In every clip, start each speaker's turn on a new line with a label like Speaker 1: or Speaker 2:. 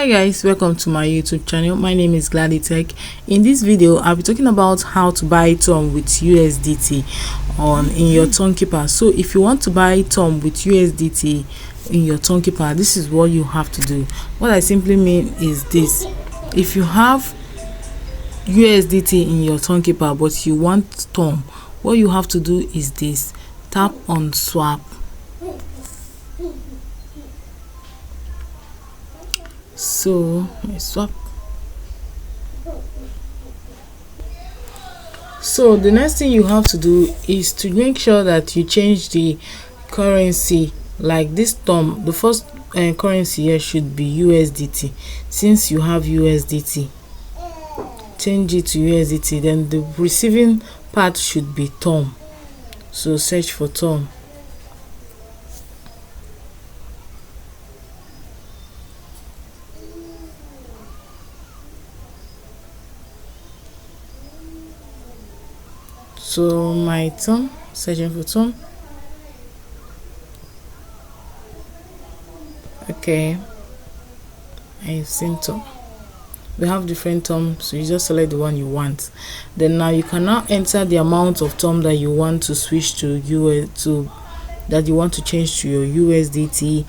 Speaker 1: Hi guys, welcome to my YouTube channel. My name is Glady Tech. In this video I'll be talking about how to buy Tom with USDT in your Tonkeeper. So if you want to buy Tom with USDT in your Tonkeeper, this is what you have to do. What I simply mean is this: if you have USDT in your Tonkeeper but you want Tom, what you have to do is this: tap on swap. So swap. So the next thing you have to do is to make sure that you change the currency. Like this Tom, the first currency here should be USDT. Since you have USDT, change it to USDT. Then the receiving part should be Tom. So search for Tom. So my Tom, searching for Tom. Okay, I've seen Tom. We have different Tom, so you just select the one you want. Then now you can now enter the amount of Tom that you want to switch to that you want to change to your USDT.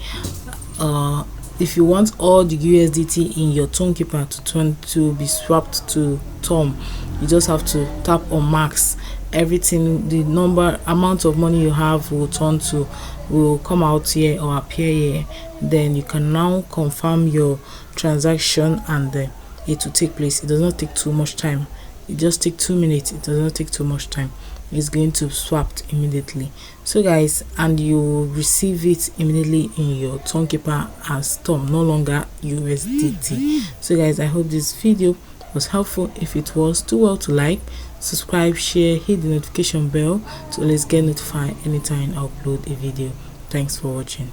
Speaker 1: If you want all the USDT in your Tonkeeper to be swapped to Tom, you just have to tap on max. Everything, the amount of money you have will come out here or appear here. Then you can now confirm your transaction and it will take place. It does not take too much time. It just takes 2 minutes. It does not take too much time. It's going to swap immediately. So guys, and you will receive it immediately in your Tonkeeper as Tom, no longer USDT. So guys, I hope this video was helpful. If it was, do well to like, subscribe, share, hit the notification bell to always get notified anytime I upload a video. Thanks for watching.